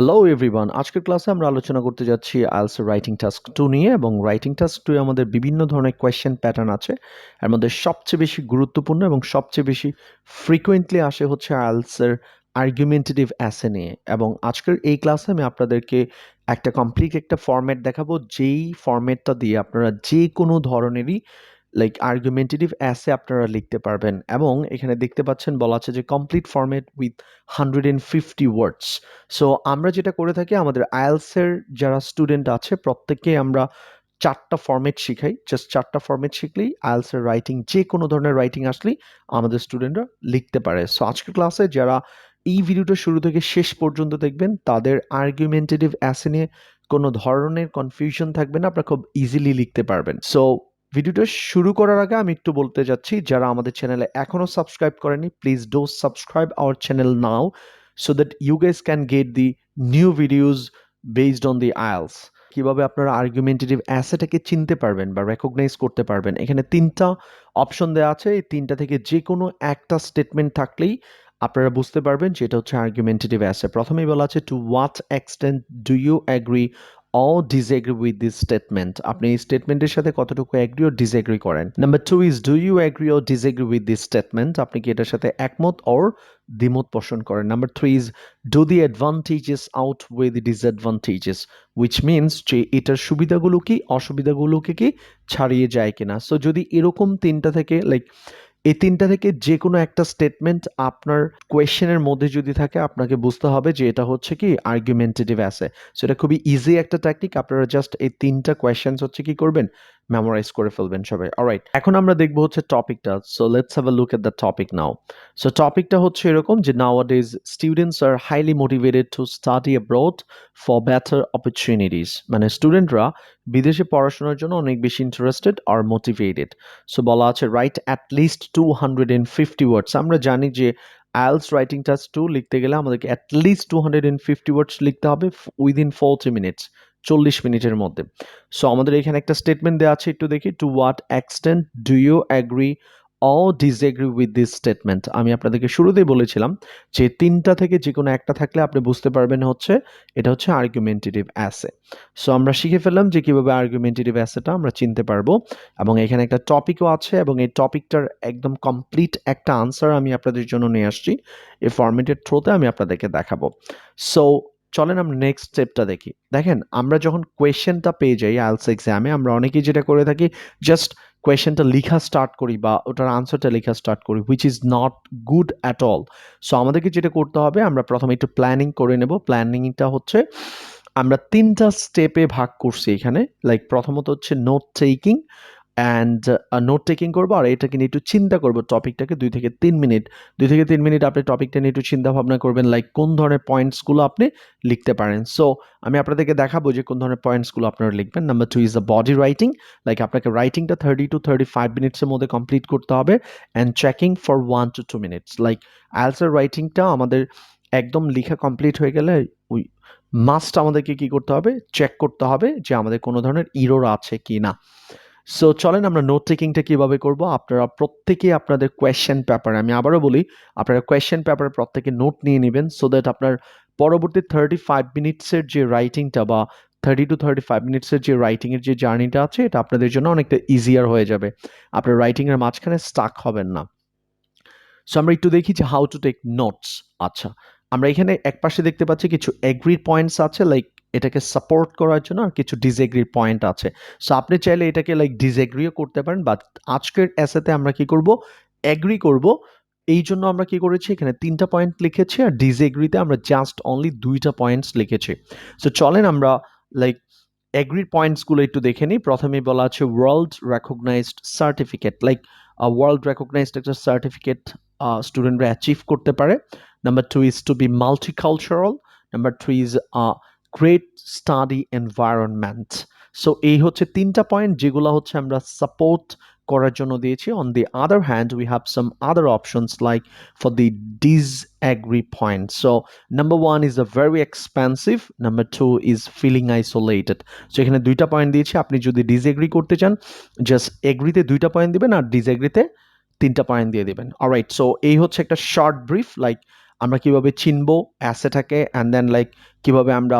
Hello everyone, আজকের ক্লাসে আমরা আলোচনা করতে যাচ্ছি আইএলটিএস রাইটিং টাস্ক 2 নিয়ে। এবং রাইটিং টাস্ক 2 এ আমাদের বিভিন্ন ধরনের কোয়েশ্চেন প্যাটার্ন আছে। এর মধ্যে সবচেয়ে বেশি গুরুত্বপূর্ণ এবং সবচেয়ে বেশি ফ্রিকোয়েন্টলি আসে হচ্ছে আইএলটিএস এর আর্গুমেন্টেটিভ অ্যাসে নিয়ে। এবং আজকের এই ক্লাসে আমি আপনাদেরকে একটা কমপ্লিট একটা ফরম্যাট দেখাবো, যেই ফরম্যাটটা দিয়ে আপনারা যে কোনো ধরনেরই আর্গুমেন্টেটিভ অ্যাসে আপনারা লিখতে পারবেন। এবং এখানে দেখতে পাচ্ছেন বলা আছে যে complete format with 150 words. So আমরা যেটা করে থাকি, আমাদের আইএলটিএস-এর যারা স্টুডেন্ট আছে প্রত্যেককে আমরা 4টা ফরম্যাট শিখাই। জাস্ট 4টা ফরম্যাট শিখলেই আইএলটিএস-এর রাইটিং, যে কোনো ধরনের রাইটিং আসলেই আমাদের স্টুডেন্টরা লিখতে পারে। সো আজকের ক্লাসে যারা এই ভিডিওটা শুরু থেকে শেষ পর্যন্ত দেখবেন, তাদের আর্গুমেন্টেটিভ অ্যাসে নিয়ে কোনো ধরনের কনফিউশন থাকবে না, আপনারা খুব ইজিলি লিখতে পারবেন। সো ভিডিওটা শুরু করার আগে আমি একটু বলতে যাচ্ছি, যারা আমাদের চ্যানেলে এখনো সাবস্ক্রাইব করেনি, please do subscribe our channel now so that you guys can get the new videos based on the IELTS। কিভাবে আপনারা আর্গুমেন্টেটিভ অ্যাসেটাকে চিনতে পারবেন বা রেকগনাইজ করতে পারবেন, এখানে 3টা অপশন দেওয়া আছে। এই 3টা থেকে যে কোনো একটা স্টেটমেন্ট থাকলেই আপনারা বুঝতে পারবেন যে এটা হচ্ছে আর্গুমেন্টেটিভ অ্যাসে। প্রথমেই বলা আছে, to what extent do you agree or disagree with this statement। আপনি এই স্টেটমেন্টের সাথে কতটুকু অ্যাগ্রি ও ডিসএগ্রি করেন। Number 2 is, do you agree or disagree with this statement। আপনি কি এটার সাথে একমত or দ্বিমত পোষণ করেন। Number 3 is, do the advantages outweigh the disadvantages, which means যে এটার সুবিধাগুলো কি অসুবিধাগুলোকে কি ছাড়িয়ে যায় কিনা। সো যদি এরকম 3টা থেকে এই 3টা থেকে যে কোনো একটা স্টেটমেন্ট আপনার কোয়েশ্চেনের মধ্যে যদি থাকে, আপনাকে বুঝতে হবে যে এটা হচ্ছে কি আর্গুমেন্টেটিভ অ্যাসে। সো এটা খুবই ইজি একটা টেকনিক। আপনারা জাস্ট এই 3টা কোয়েশ্চেনস হচ্ছে কি করবেন, মেমোরাইজ করে ফেলবেন সবাই। অলরাইট, এখন আমরা দেখবো হচ্ছে টপিকটা। So let's have a look at the topic now. So টপিকটা হচ্ছে এরকম যে, নাওয়াডেজ students are highly motivated to study abroad for better opportunities. মানে স্টুডেন্টরা বিদেশে পড়াশোনার জন্য অনেক বেশি ইন্টারেস্টেড আর মোটিভেটেড। সো বলা আছে, রাইট অ্যাট লিস্ট 250 ওয়ার্ডস। আমরা জানি যে আইএলটিএস রাইটিং টাস্ক 2 লিখতে গেলে আমাদেরকে অ্যাট লিস্ট 250 ওয়ার্ডস লিখতে হবে উইদিন 40 মিনিটস, 40 মিনিটের মধ্যে। সো আমাদের এখানে একটা স্টেটমেন্ট দেওয়া আছে, একটু দেখি। To what extent do you agree or disagree with this statement। আমি আপনাদেরকে শুরুতেই বলেছিলাম যে 3টা থেকে যে কোনো একটা থাকলে আপনি বুঝতে পারবেন হচ্ছে এটা হচ্ছে আর্গুমেন্টেটিভ অ্যাসে। সো আমরা শিখে ফেললাম যে কিভাবে আর্গুমেন্টেটিভ অ্যাসেটা আমরা চিনতে পারবো। এবং এখানে একটা টপিকও আছে, এবং এই টপিকটার একদম কমপ্লিট একটা আনসার আমি আপনাদের জন্য নিয়ে আসছি। এই ফরম্যাটের থ্রুতে আমি আপনাদেরকে দেখাবো। সো চলেন আমরা নেক্সট স্টেপটা দেখি। দেখেন, আমরা যখন কোয়েশ্চেনটা পেয়ে যাই আইএলটিএস এক্সামে, আমরা অনেকেই যেটা করে থাকি, জাস্ট কোয়েশ্চেনটা লেখা স্টার্ট করি বা ওটার আনসারটা লেখা স্টার্ট করি, which is not good at all. So আমাদেরকে যেটা করতে হবে, আমরা প্রথমে একটু প্ল্যানিং করে নেব। প্ল্যানিংটা হচ্ছে আমরা 3টা স্টেপে ভাগ করছি এখানে। প্রথমত হচ্ছে note taking, and note taking করবো, আর এটাকে নিয়ে একটু চিন্তা করবো টপিকটাকে 2 থেকে 3 মিনিট। 2 থেকে 3 মিনিট আপনি টপিকটা নিয়ে একটু চিন্তা ভাবনা করবেন, কোন ধরনের পয়েন্টসগুলো আপনি লিখতে পারেন। সো আমি আপনাদেরকে দেখাবো যে কোন ধরনের পয়েন্টসগুলো আপনারা লিখবেন। Number 2 is the body writing. আপনাকে রাইটিংটা 30 to 35 মিনিটসের মধ্যে কমপ্লিট করতে হবে, and checking for 1 to 2 minutes. IELTS রাইটিংটা আমাদের একদম লেখা কমপ্লিট হয়ে গেলে ওই মাস্ট আমাদেরকে কি করতে হবে, চেক করতে হবে যে আমাদের কোনো ধরনের ইরর আছে কি না। সো চলেন আমরা নোট টেকিংটা কিভাবে করব। আপনারা প্রত্যেকে আপনাদের কোয়েশ্চেন পেপারে, আমি আবারও বলি, আপনারা কোয়েশ্চেন পেপারে প্রত্যেকে নোট নিয়ে নেবেন, সো দ্যাট আপনার পরবর্তী 35 মিনিটসের যে রাইটিংটা বা 30 to 35 মিনিটসের যে রাইটিংয়ের যে জার্নিটা আছে, এটা আপনাদের জন্য অনেকটা ইজিয়ার হয়ে যাবে। আপনার রাইটিংয়ের মাঝখানে স্টাক হবেন না। সো আমরা একটু দেখি যে হাউ টু টেক নোটস। আচ্ছা, আমরা এখানে একপাশে দেখতে পাচ্ছি কিছু এগ্রিড পয়েন্টস আছে, এটাকে সাপোর্ট করার জন্য, আর কিছু ডিসএগ্রিড পয়েন্ট আছে। সো আপনি চাইলে এটাকে ডিসএগ্রিও করতে পারেন, বাট আজকের এসেতে আমরা কি করব, এগ্রি করব। এই জন্য আমরা কি করেছি, এখানে 3টা পয়েন্ট লিখেছি, আর ডিসএগ্রিতে আমরা জাস্ট অনলি 2টা পয়েন্টস লিখেছি। সো চলেন আমরা এগ্রিড পয়েন্টসগুলো একটু দেখে নিই। প্রথমেই বলা আছে world recognised certificate, world recognised একটা সার্টিফিকেট স্টুডেন্টরা অ্যাচিভ করতে পারে। Number 2 is to be multicultural. Number 3 is great study environment. So এই হচ্ছে 3টা পয়েন্ট যেগুলো হচ্ছে আমরা সাপোর্ট করার জন্য দিয়েছি। On the other hand we have some other options for the disagree point. So number 1 is a very expensive, number 2 is feeling isolated. So এখানে 2টা পয়েন্ট দিয়েছি। আপনি যদি disagree করতে চান, জাস্ট এগ্রিতে 2টা পয়েন্ট দিবেন, আর ডিসএগ্রিতে 3টা পয়েন্ট দিয়ে দিবেন। অলরাইট, সো এই হচ্ছে একটা শর্ট ব্রিফ। আমরা কিভাবে চিনবো অ্যাসেটাকে, অ্যান্ড দেন লাইক কিভাবে আমরা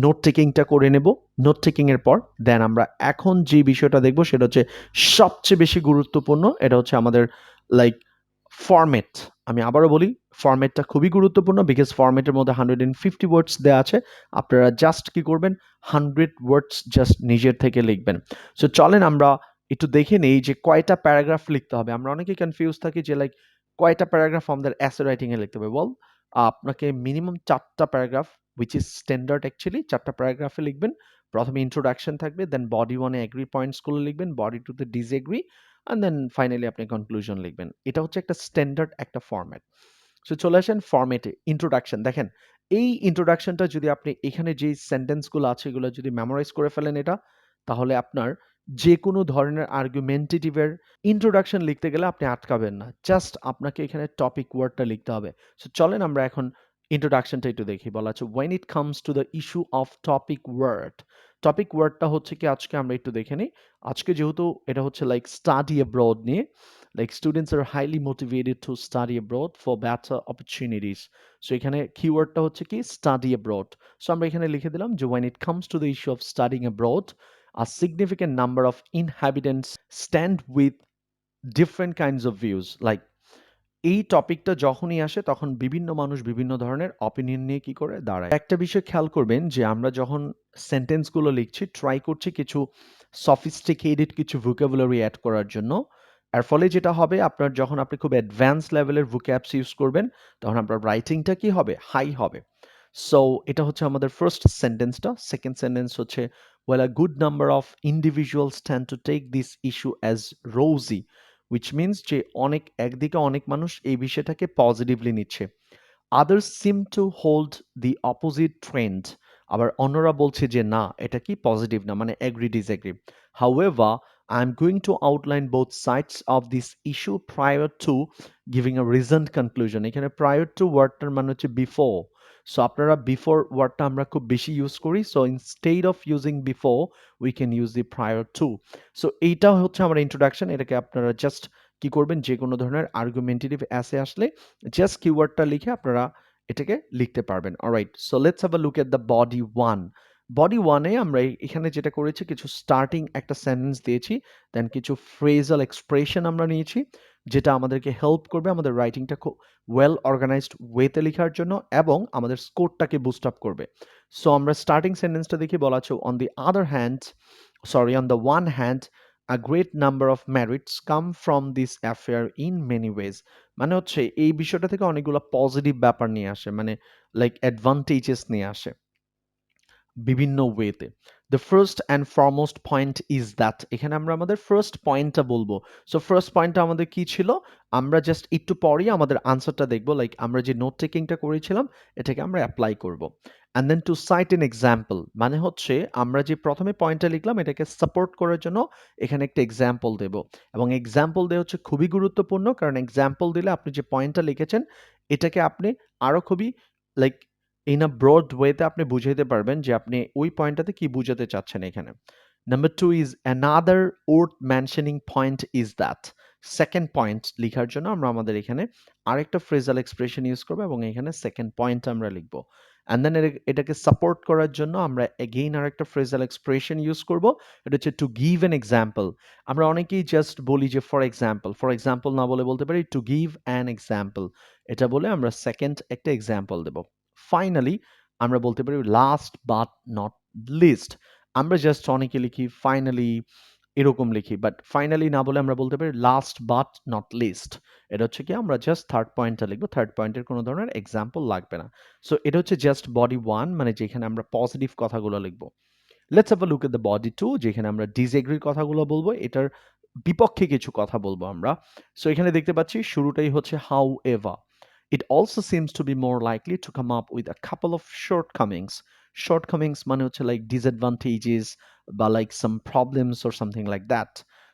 নোট টেকিংটা করে নেব। নোট টেকিং এর পর দেন আমরা এখন যে বিষয়টা দেখব সেটা হচ্ছে সবচেয়ে বেশি গুরুত্বপূর্ণ, এটা হচ্ছে আমাদের লাইক ফরম্যাট। আমি আবারও বলি, ফরম্যাটটা খুবই গুরুত্বপূর্ণ, বিকজ ফরম্যাটের মধ্যে 150 ওয়ার্ডস দেওয়া আছে। আপনারা জাস্ট কি করবেন, 100 ওয়ার্ডস জাস্ট নিজের থেকে লিখবেন। সো চলেন আমরা একটু দেখে নেই যে কয়টা প্যারাগ্রাফ লিখতে হবে। আমরা অনেকেই কনফিউজ থাকি যে লাইক কয়টা প্যারাগ্রাফ আমাদের অ্যাসে রাইটিং এ লিখতে হবে। ওয়েল, আপনাকে মিনিমাম 4টা paragraph, which is standard actually, 4টা প্যারাগ্রাফে লিখবেন। প্রথমে ইন্ট্রোডাকশন থাকবে, দেন বডি 1 এ এগ্রি পয়েন্টস গুলো লিখবেন, বডি 2 তে ডিসএগ্রি, অ্যান্ড দেন ফাইনালি আপনি কনক্লুশন লিখবেন। এটা হচ্ছে একটা স্ট্যান্ডার্ড একটা ফরম্যাট। সো চলে আসেন ফরম্যাটে। ইন্ট্রোডাকশন দেখেন, এই ইন্ট্রোডাকশনটা যদি আপনি এখানে যে সেন্টেন্সগুলো আছে এগুলো যদি মেমোরাইজ করে ফেলেন এটা, তাহলে আপনার যে কোনো ধরনের আর্গুমেন্টেটিভের ইন্ট্রোডাকশন লিখতে গেলে আপনি আটকাবেন না। জাস্ট আপনাকে এখানে টপিক ওয়ার্ডটা লিখতে হবে। সো চলেন আমরা এখন ইন্ট্রোডাকশনটা একটু দেখি। বলা আছে when it comes to the issue of topic word। Topic ওয়ার্ডটা হচ্ছে কি আজকে আমরা একটু দেখে নিই। আজকে যেহেতু এটা হচ্ছে লাইক স্টাডি অ্যাব্রড নিয়ে, like students are highly motivated to study abroad for better opportunities. So এখানে কিওয়ার্ডটা হচ্ছে কি study abroad. So আমরা এখানে লিখে দিলাম যে when it comes to the issue of studying abroad, a significant number of inhabitants stand with different kinds of views. Like এই টপিকটা যখনই আসে তখন বিভিন্ন মানুষ বিভিন্ন ধরনের অপিনিয়ন নিয়ে কি করে দাঁড়ায়। একটা বিষয় খেয়াল করবেন যে আমরা যখন সেন্টেন্সগুলো লিখছি ট্রাই করছি কিছু সফিস্টিকেটেড কিছু ভোকাবুলারি অ্যাড করার জন্য। এর ফলে যেটা হবে, আপনার যখন আপনি খুব অ্যাডভান্স লেভেলের ভোক্যাবস ইউজ করবেন তখন আপনার রাইটিংটা কি হবে, হাই হবে। সো এটা হচ্ছে আমাদের ফার্স্ট সেন্টেন্সটা। সেকেন্ড সেন্টেন্স হচ্ছে well a good number of individuals tend to take this issue as rosy, which means যে অনেক একদিকে অনেক মানুষ এই বিষয়টাকে পজিটিভলি নিচ্ছে। Others seem to hold the opposite trend. আবার অন্যরা বলছে যে না এটা কি পজিটিভ না, মানে agree disagree. However, I'm going to outline both sides of this issue prior to giving a reasoned conclusion. এখানে prior to ওয়ার্ডটার মানে হচ্ছে before. সো আপনারা বিফোর ওয়ার্ডটা আমরা খুব বেশি ইউজ করি। So instead of using before we can use the prior to. So এইটা হচ্ছে আমার ইন্ট্রোডাকশন। এটাকে আপনারা জাস্ট কি করবেন, যে কোনো ধরনের আর্গুমেন্টেটিভ অ্যাসে আসলে জাস্ট কিওয়ার্ডটা লিখে আপনারা এটাকে লিখতে পারবেন। Alright, so let's have a look at the body 1। Body 1 এ আমরা এখানে যেটা করেছি, কিছু স্টার্টিং একটা সেন্টেন্স দিয়েছি, দেন কিছু ফ্রেজাল এক্সপ্রেশন আমরা নিয়েছি, যেটা আমাদেরকে হেল্প করবে আমাদের রাইটিংটা খুব ওয়েল অর্গানাইজড ওয়েতে লেখার জন্য এবং আমাদের স্কোরটাকে বুস্ট আপ করবে। সো আমরা স্টার্টিং সেন্টেন্সটা দেখে বলা আছে on the other hand, sorry on the one hand a great number of merits come from this affair in many ways। মানে হচ্ছে এই বিষয়টা থেকে অনেকগুলো পজিটিভ ব্যাপার নিয়ে আসে, মানে লাইক অ্যাডভান্টেজেস নিয়ে আসে বিভিন্ন ওয়েতে। The first and foremost point is that, এখানে আমরা আমাদের ফার্স্ট পয়েন্টটা বলবো। সো ফার্স্ট পয়েন্টটা আমাদের কি ছিল, আমরা জাস্ট একটু পরেই আমাদের আনসারটা দেখবো, লাইক আমরা যে নোট টেকিংটা করেছিলাম এটাকে আমরা অ্যাপ্লাই করব। And then to cite an example, মানে হচ্ছে আমরা যে প্রথমে পয়েন্টটা লিখলাম এটাকে সাপোর্ট করার জন্য এখানে একটা এক্সাম্পল দেব। এবং এক্সাম্পল দেওয়া হচ্ছে খুবই গুরুত্বপূর্ণ, কারণ এক্সাম্পল দিলে আপনি যে পয়েন্টটা লিখেছেন এটাকে আপনি আরো খুবই লাইক ইন আ ব্রড ওয়েতে আপনি বুঝাইতে পারবেন যে আপনি ওই পয়েন্টটাতে কি বুঝাতে চাচ্ছেন এখানে। Number 2 is another worth mentioning point is that. Second point লিখার জন্য আমরা আমাদের এখানে আরেকটা ফ্রেজাল এক্সপ্রেশন ইউজ করবো এবং এখানে সেকেন্ড পয়েন্ট আমরা লিখবো। অ্যান্ড দেন এটাকে সাপোর্ট করার জন্য আমরা এগেইন আরেকটা ফ্রেজাল এক্সপ্রেশন ইউজ করব, এটা হচ্ছে টু গিভ অ্যান এক্সাম্পল। আমরা অনেকেই জাস্ট বলি যে ফর এক্সাম্পল না বলে বলতে পারি টু গিভ অ্যান এক্সাম্পল। এটা বলে আমরা সেকেন্ড একটা এক্সাম্পল দেব। ফাইনালি আমরা বলতে পারি লাস্ট বাট নট লিস্ট। আমরা জাস্ট অনেকে লিখি ফাইনালি এরকম লিখি, বাট ফাইনালি না বলে আমরা বলতে পারি লাস্ট বাট নট লিস্ট। এটা হচ্ছে কি আমরা জাস্ট থার্ড পয়েন্টটা লিখবো, থার্ড পয়েন্টের কোনো ধরনের এক্সাম্পল লাগবে না। সো এটা হচ্ছে জাস্ট বডি 1, মানে যেখানে আমরা পজিটিভ কথাগুলো লিখবো। Let's have a look at the body 2, যেখানে আমরা ডিসএগ্রির কথাগুলো বলবো, এটার বিপক্ষে কিছু কথা বলবো আমরা। সো এখানে দেখতে পাচ্ছি শুরুটাই হচ্ছে how ever. It also seems to be more likely to come up with a couple of shortcomings. Shortcomings মানে হচ্ছে like disadvantages বা like some problems or something like that.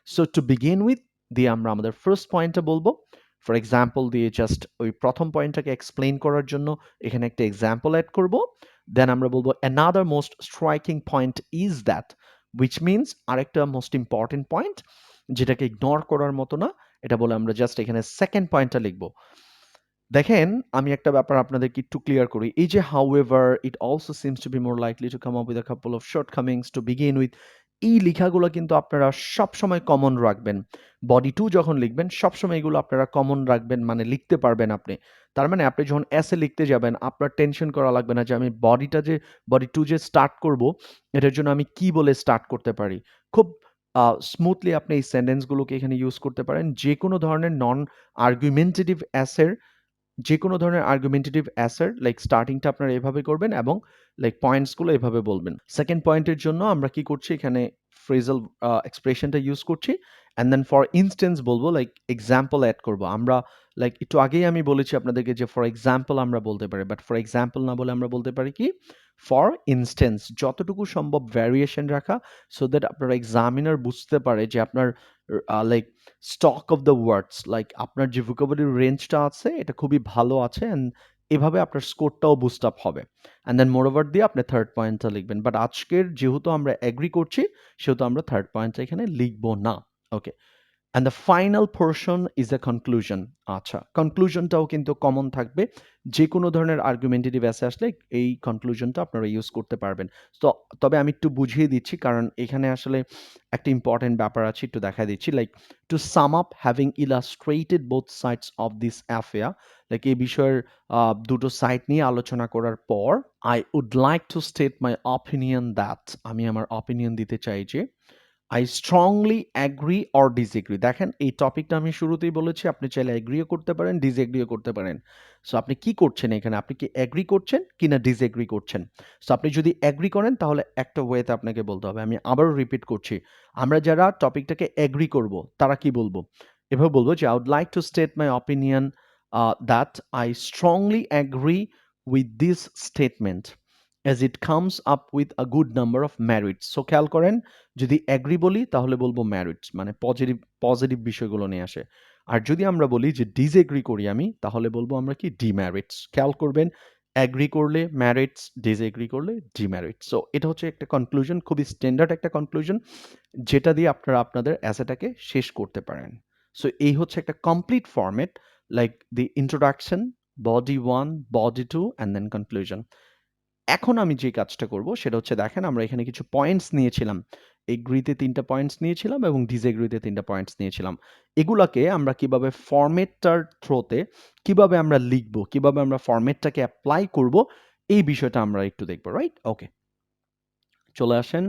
So to begin with, দিয়ে আমরা আমাদের first পয়েন্টটা বলবো। For example দিয়ে just ওই প্রথম পয়েন্টটাকে এক্সপ্লেইন করার জন্য এখানে একটা এক্সাম্পল অ্যাড করব। দেন আমরা বলবো another most striking point is that, which means আরেকটা মোস্ট ইম্পর্টেন্ট পয়েন্ট যেটাকে ইগনোর করার মতো না, এটা বলে আমরা জাস্ট এখানে সেকেন্ড পয়েন্টটা লিখবো। দেখেন, আমি একটা ব্যাপার আপনাদেরকে একটু ক্লিয়ার করি। এই যে however, it also seems to be more likely to come up with a couple of shortcomings to begin with. এই লেখাগুলো কিন্তু আপনারা সবসময় কমন রাখবেন। body 2 যখন লিখবেন সবসময় এগুলো আপনারা কমন রাখবেন মানে লিখতে পারবেন আপনি। তার মানে আপনি যখন এসে লিখতে যাবেন আপনার টেনশন করা লাগবে না যে আমি body 2 যে স্টার্ট করব এটার জন্য আমি কি বলে স্টার্ট করতে পারি। খুব স্মুথলি আপনি এই সেন্টেন্স গুলোকে এখানে ইউজ করতে পারেন। যেকোনো ধরনের নন আর্গুমেন্টেটিভ অ্যাসের যেকোনো ধরনের আর্গুমেন্টেটিভ অ্যাসার লাইক স্টার্টিংটা আপনারা এভাবে করবেন এবং লাইক পয়েন্টসগুলো এভাবে বলবেন। সেকেন্ড পয়েন্টের জন্য আমরা কি করছি এখানে ফ্রেজাল এক্সপ্রেশনটা ইউজ করছি অ্যান্ড দেন ফর ইনস্ট্যান্স বলবো লাইক এক্সাম্পল অ্যাড করব। আমরা লাইক একটু আগেই আমি বলেছি আপনাদেরকে যে ফর এক্সাম্পল আমরা বলতে পারি, বাট ফর এক্সাম্পল না বলে আমরা বলতে পারি কি ফর ইনস্ট্যান্স। যতটুকু সম্ভব ভ্যারিয়েশন রাখা সো দ্যাট আপনার এক্সামিনার বুঝতে পারে যে আপনার like stock of the words like আপনার যে ভোকাবুলারি রেঞ্জটা আছে এটা খুবই ভালো আছে অ্যান্ড এভাবে আপনার স্কোরটাও বুস্ট আপ হবে অ্যান্ড দেন মোর ওভার দিয়ে আপনি থার্ড পয়েন্টটা লিখবেন। বাট আজকের যেহেতু আমরা এগ্রি করছি সেহেতু আমরা থার্ড পয়েন্টটা এখানে লিখবো না। Okay, and the final portion is a conclusion. আচ্ছা, কনক্লুশনটাও কিন্তু কমন থাকবে। যে কোনো ধরনের আর্গুমেন্টেটিভ এসে আসলে এই কনক্লুশনটা আপনারা ইউজ করতে পারবেন। তো তবে আমি একটু বুঝিয়ে দিচ্ছি কারণ এখানে আসলে একটা ইম্পর্টেন্ট ব্যাপার আছে, একটু দেখা দিচ্ছি। Like to sum up having illustrated both sides of this affair, like এই বিষয়ের দুটো সাইড নিয়ে আলোচনা করার পর I would like to state my opinion that, আমি আমার অপিনিয়ন দিতে চাই যে I strongly agree or disagree. দেখেন এই টপিকটা আমি শুরুতেই বলেছি আপনি চাইলে এগ্রিও করতে পারেন, ডিসএগ্রিও করতে পারেন। সো আপনি কি করছেন এখানে? আপনি কি এগ্রি করছেন কিনা ডিসএগ্রি করছেন? সো আপনি যদি এগ্রি করেন তাহলে একটা ওয়েতে আপনাকে বলতে হবে। আমি আবারও রিপিট করছি। আমরা যারা টপিকটাকে এগ্রি করব তারা কি বলবো? এভাবে বলবো যে I would like to state my opinion that I strongly agree with this statement as it comes up with a good number of merits. So খেয়াল করেন যদি অ্যাগ্রি বলি তাহলে বলবো ম্যারিটস মানে পজিটিভ পজিটিভ বিষয়গুলো নিয়ে আসে। আর যদি আমরা বলি যে ডিসএগ্রি করি আমি তাহলে বলবো আমরা কি ডিমেরিটস। খেয়াল করবেন অ্যাগ্রি করলে ম্যারিটস, ডিসএগ্রি করলে ডিমেরিটস। সো এটা হচ্ছে একটা কনক্লুশন, খুবই স্ট্যান্ডার্ড একটা কনক্লুশন যেটা দিয়ে আপনারা আপনাদের অ্যাসেটাকে শেষ করতে পারেন। সো এই হচ্ছে একটা complete format like the introduction, body 1, body 2 and then conclusion. এখন আমি যে কাজটা করব সেটা হচ্ছে দেখেন আমরা এখানে কিছু পয়েন্টস নিয়েছিলাম। এগ্রিতে ৩ টা পয়েন্টস নিয়েছিলাম এবং ডিসএগ্রিতে ৩ টা পয়েন্টস নিয়েছিলাম। এগুলাকে আমরা কিভাবে ফরম্যাটটার থ্রোতে কিভাবে আমরা লিখব, কিভাবে আমরা ফরম্যাটটাকে এপ্লাই করব এই বিষয়টা আমরা একটু দেখব, রাইট? ওকে। চলে আসেন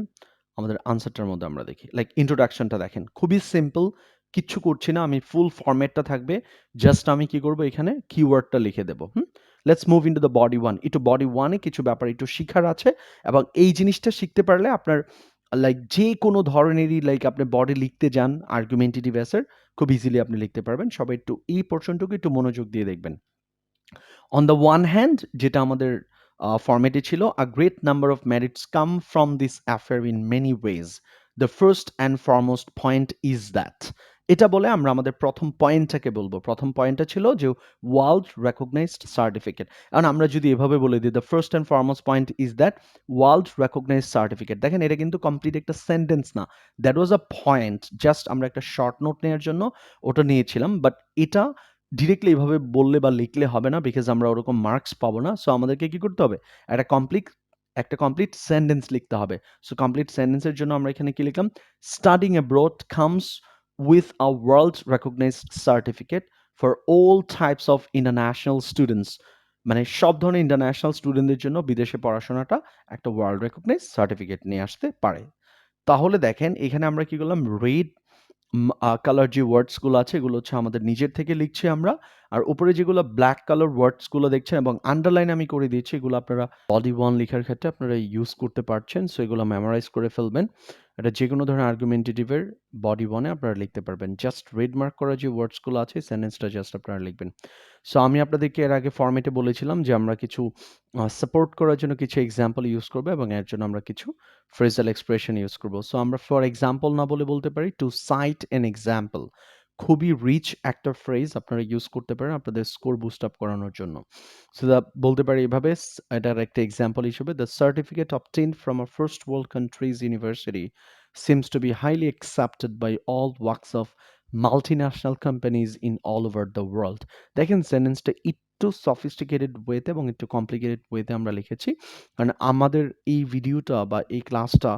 আমাদের আনসারটার মধ্যে আমরা দেখি। লাইক ইন্ট্রোডাকশনটা দেখেন। খুবই সিম্পল, কিচ্ছু করছি না। আমি ফুল ফরম্যাটটা থাকবে। জাস্ট আমি কি করব এখানে কিওয়ার্ডটা লিখে দেব। Let's move into the body 1। একটু বডি 1 এ কিছু ব্যাপার একটু শিখার আছে এবং এই জিনিসটা শিখতে পারলে আপনার লাইক যেকোনো ধরনেরই লাইক আপনি বডি লিখতে যান আর্গুমেন্টেটিভ অ্যাসের খুব ইজিলি আপনি লিখতে পারবেন। সবাই একটু এই পোরশনটুকু একটু মনোযোগ দিয়ে দেখবেন। On the one hand, যেটা আমাদের ফরম্যাটে ছিল, a great number of merits come from this affair in many ways. The first and foremost point is that এটা বলে আমরা আমাদের প্রথম পয়েন্টটাকে বলবো। প্রথম পয়েন্টটা ছিল যে ওয়ার্ল্ড রেকগনাইজড সার্টিফিকেট। এখন আমরা যদি এভাবে বলে দিই the first and foremost point is that world recognised certificate. দেখেন এটা কিন্তু কমপ্লিট একটা সেন্টেন্স না, that was a point, just আমরা একটা শর্ট নোট নেওয়ার জন্য ওটা নিয়েছিলাম। বাট এটা ডিরেক্টলি এভাবে বললে বা লিখলে হবে না বিকজ আমরা ওরকম মার্কস পাবো না। সো আমাদেরকে কি করতে হবে একটা কমপ্লিট সেন্টেন্স লিখতে হবে। সো কমপ্লিট সেন্টেন্সের জন্য আমরা এখানে কি লিখলাম, studying abroad comes with a world recognized certificate for all types of international students, মানে সব ধরনের ইন্টারন্যাশনাল স্টুডেন্টদের জন্য বিদেশে পড়াশোনাটা একটা ওয়ার্ল্ড রেকগনাইজড সার্টিফিকেট নিয়ে আসতে পারে। তাহলে দেখেন এখানে আমরা কি করলাম, রেড কালার যে ওয়ার্ডস গুলো আছে এগুলো হচ্ছে আমাদের নিজের থেকে লিখছি আমরা। আর উপরে যেগুলো ব্ল্যাক কালার ওয়ার্ডস গুলো দেখছেন এবং আন্ডারলাইন আমি করে দিয়েছি এগুলো আপনারা বডি 1 লেখার ক্ষেত্রে আপনারা ইউজ করতে পারছেন। সো এগুলো মেমোরাইজ করে ফেলবেন। এটা যেকোনো ধরনের আর্গুমেন্টেটিভ এর বডি 1 এ আপনারা লিখতে পারবেন। জাস্ট রেড মার্ক করা যে ওয়ার্ডস গুলো আছে সেন্টেন্সটা জাস্ট আপনারা লিখবেন। সো আমি আপনাদেরকে এর আগে ফরম্যাটে বলেছিলাম যে আমরা কিছু সাপোর্ট করার জন্য কিছু এক্সাম্পল ইউজ করব এবং এর জন্য আমরা কিছু ফ্রেজাল এক্সপ্রেশন ইউজ করব। সো আমরা ফর এক্সাম্পল না বলে বলতে পারি টু সাইট এন এক্সাম্পল। খুবই রিচ একটা ফ্রেজ আপনারা ইউজ করতে পারেন আপনাদের স্কোর বুস্ট আপ করানোর জন্য। সো বলতে পারি এভাবে, এটার একটা এক্সাম্পল হিসেবে the certificate obtained from a first world country's university seems to be highly accepted by all walks of multinational companies in all over the world. দেখেন সেন্টেন্সটা একটু সফিস্টিকেটেড ওয়েতে এবং একটু কমপ্লিকেটেড ওয়েতে আমরা লিখেছি। কারণ আমাদের এই ভিডিওটা বা এই ক্লাসটা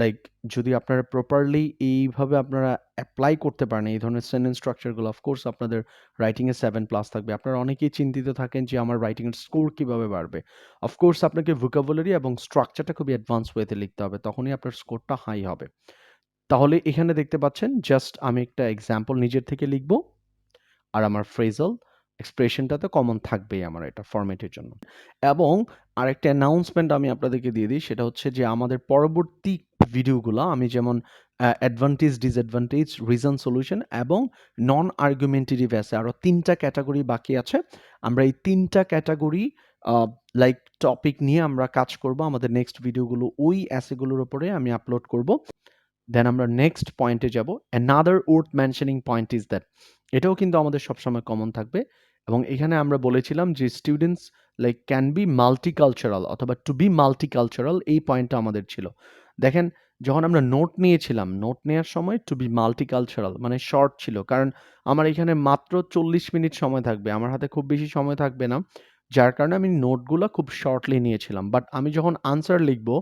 লাইক যদি আপনারা প্রপারলি এইভাবে আপনারা এপ্লাই করতে পারেন এই ধরনের সেন্টেন্স স্ট্রাকচারগুলো, অফকোর্স আপনাদের রাইটিংয়ে 7+ থাকবে। আপনারা অনেকেই চিন্তিত থাকেন যে আমার রাইটিংয়ের স্কোর কিভাবে বাড়বে। অফকোর্স আপনাকে ভোকাবুলারি এবং স্ট্রাকচারটা খুবই অ্যাডভান্স ওয়েতে লিখতে হবে, তখনই আপনার স্কোরটা হাই হবে। তাহলে এখানে দেখতে পাচ্ছেন জাস্ট আমি একটা এক্সাম্পল নিজের থেকে লিখব, আর আমার ফ্রেজাল এক্সপ্রেশনটা তো কমন থাকবেই আমার এটা ফরম্যাটের জন্য। এবং আরেকটা অ্যানাউন্সমেন্ট আমি আপনাদেরকে দিয়ে দিই, সেটা হচ্ছে যে আমাদের পরবর্তী ভিডিওগুলো আমি যেমন অ্যাডভান্টেজ, ডিসঅ্যাডভান্টেজ, রিজন, সলিউশন এবং নন আর্গুমেন্টেটিভ অ্যাসে আরও 3টা ক্যাটাগরি বাকি আছে। আমরা এই 3টা ক্যাটাগরি লাইক টপিক নিয়ে আমরা কাজ করব। আমাদের নেক্সট ভিডিওগুলো ওই অ্যাসেগুলোর উপরে আমি আপলোড করব। দেন আমরা নেক্সট পয়েন্টে যাব। Another worth mentioning point is that, এটাও কিন্তু আমাদের সবসময় কমন থাকবে। এবং এখানে আমরা বলেছিলাম যে students like can be multicultural অথবা টু বি মাল্টিকালচারাল, এই পয়েন্টটা আমাদের ছিল। দেখেন যখন আমরা নোট নিয়েছিলাম, নোট নেওয়ার সময় টু বি মাল্টিকালচারাল মানে শর্ট ছিল, কারণ আমার এখানে মাত্র 40 মিনিট সময় থাকবে, আমার হাতে খুব বেশি সময় থাকবে না, যার কারণে আমি নোটগুলো খুব শর্টলি নিয়েছিলাম। বাট আমি যখন আনসার লিখবো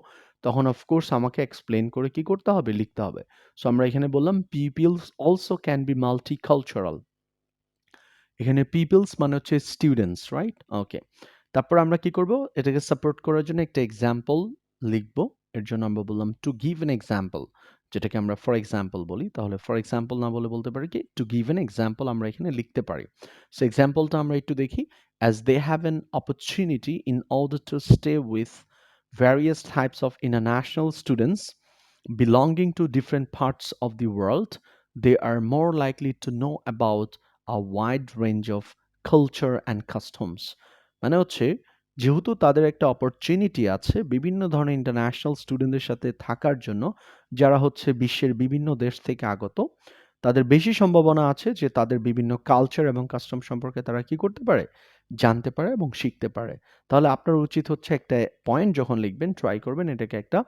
তখন অফকোর্স আমাকে এক্সপ্লেন করে কি করতে হবে, লিখতে হবে। সো আমরা এখানে বললাম peoples also can be multicultural. এখানে পিপলস মানে হচ্ছে স্টুডেন্টস, রাইট? ওকে, তারপর আমরা কি করব, এটাকে সাপোর্ট করার জন্য একটা এক্সাম্পল লিখব। এর জন্য আমরা বললাম টু গিভ এন এক্সাম্পল, যেটাকে আমরা ফর এক্সাম্পল বলি। তাহলে ফর এক্সাম্পল না বলে বলতে পারি কি টু গিভ এন এক্সাম্পল, আমরা এখানে লিখতে পারি। সো এক্সাম্পলটা আমরা একটু দেখি। As they have an opportunity in order to stay with various types of international students belonging to different parts of the world, they are more likely to know about a wide range of culture and customs. মানে হচ্ছে যেহেতু তাদের একটা opportunity আছে বিভিন্ন ধরনের international স্টুডেন্টদের সাথে থাকার জন্য, যারা হচ্ছে বিশ্বের বিভিন্ন দেশ থেকে আগত, তাদের বেশি সম্ভাবনা আছে যে তাদের বিভিন্ন কালচার এবং কাস্টম সম্পর্কে তারা কি করতে পারে, জানতে পারে এবং শিখতে পারে। তাহলে আপনার উচিত হচ্ছে একটা পয়েন্ট যখন লিখবেন ট্রাই করবেন এটাকে একটা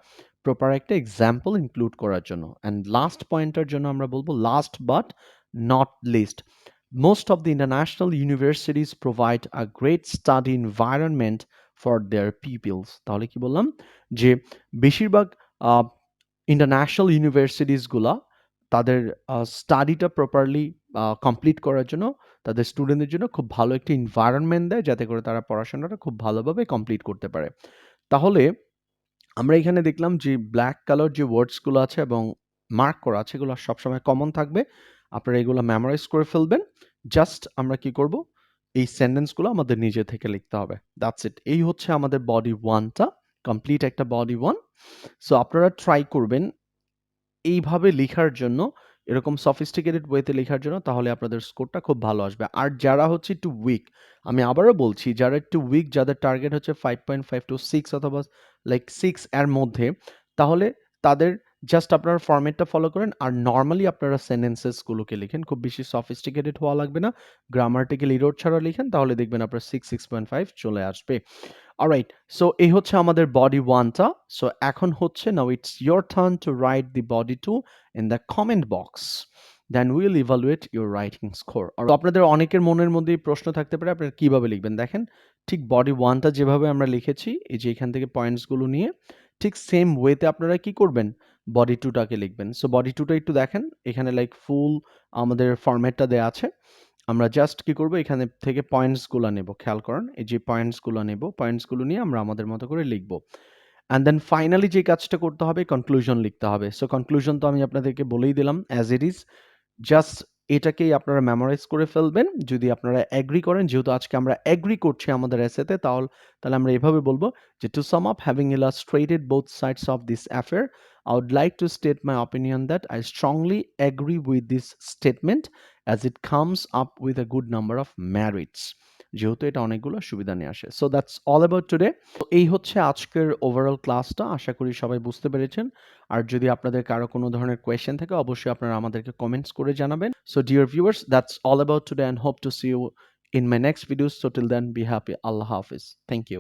প্রপার একটা এক্সাম্পল ইনক্লুড করার জন্য। অ্যান্ড লাস্ট পয়েন্টের জন্য আমরা বলবো last but not list, most of the international universities provide a great study environment for their pupils. তাহলে কি বললাম যে বেশিরভাগ ইন্টারন্যাশনাল ইউনিভার্সিটিসগুলা তাদের স্টাডিটা প্রপারলি কমপ্লিট করার জন্য তাদের স্টুডেন্টদের জন্য খুব ভালো একটা এনভায়রনমেন্ট দেয়, যাতে করে তারা পড়াশোনাটা খুব ভালোভাবে কমপ্লিট করতে পারে। তাহলে আমরা এখানে দেখলাম যে ব্ল্যাক কালার যে ওয়ার্ডসগুলো আছে এবং মার্ক করা আছে এগুলো সবসময় কমন থাকবে, আপনারা এগুলো মেমোরাইজ করে ফেলবেন। জাস্ট আমরা কি করব, এই সেন্টেন্সগুলো আমাদের নিজে থেকে লিখতে হবে, দ্যাটস ইট। এই হচ্ছে আমাদের বডি 1টা, কমপ্লিট একটা বডি 1। সো আপনারা ট্রাই করবেন এইভাবে লিখার জন্য, এরকম সফিস্টিকেটেড ওয়েতে লেখার জন্য, তাহলে আপনাদের স্কোরটা খুব ভালো আসবে। আর যারা হচ্ছে একটু উইক, আমি আবারও বলছি যারা একটু উইক, যাদের টার্গেট হচ্ছে 5.5 to 6 অথবা লাইক 6 এর মধ্যে, তাহলে তাদের জাস্ট আপনারা ফরম্যাটটা ফলো করেন আর নরমালি আপনারা সেন্টেন্সেসগুলোকে লিখেন, খুব বেশি সফিস্টিকেটেড হওয়া লাগবে না, গ্রামাটিক্যাল এরর ছাড়া লিখেন, তাহলে দেখবেন আপনার 6.5 চলে আসবে। অলরাইট, সো এই হচ্ছে আমাদের বডি 1টা। সো এখন হচ্ছে now it's your turn to write the body 2 in the comment box, then will evaluate your writing score. আর আপনাদের অনেকের মনের মধ্যেই প্রশ্ন থাকতে পারে আপনারা কিভাবে লিখবেন। দেখেন ঠিক বডি 1টা যেভাবে আমরা লিখেছি, এই যে এখান থেকে পয়েন্টসগুলো নিয়ে ঠিক সেম ওয়েতে আপনারা কি করবেন, বডি 2টাকে লিখবেন। সো বডি 2টা একটু দেখেন, এখানে লাইক ফুল আমাদের ফরম্যাটটা দেয়া আছে। আমরা জাস্ট কি করব, এখানে থেকে পয়েন্টসগুলো নেব, খেয়াল করেন এই যে পয়েন্টসগুলো নেব, পয়েন্টসগুলো নিয়ে আমরা আমাদের মতো করে লিখব। অ্যান্ড দেন ফাইনালি যে কাজটা করতে হবে, কনক্লুশন লিখতে হবে। সো কনক্লুশন তো আমি আপনাদেরকে বলেই দিলাম অ্যাজ ইট ইজ, জাস্ট এটাকেই আপনারা মেমোরাইজ করে ফেলবেন। যদি আপনারা এগ্রি করেন, যেহেতু আজকে আমরা এগ্রি করছি আমাদের এসেতে, তাহলে আমরা এভাবে বলবো যে to sum up, having illustrated both sides of this affair, I would like to state my opinion that I strongly agree with this statement as it comes up with a good number of merits. যেহেতু এটা অনেকগুলো সুবিধা নিয়ে আসে। So that's all about today. এই হচ্ছে আজকের overall ক্লাসটা, আশা করি সবাই বুঝতে পেরেছেন। আর যদি আপনাদের কারো কোনো ধরনের কোয়েশ্চেন থাকে অবশ্যই আপনারা আমাদেরকে কমেন্টস করে জানাবেন। So dear viewers, that's all about today and hope to see you in my next videos. So till then, be happy. Allah Hafiz. Thank you.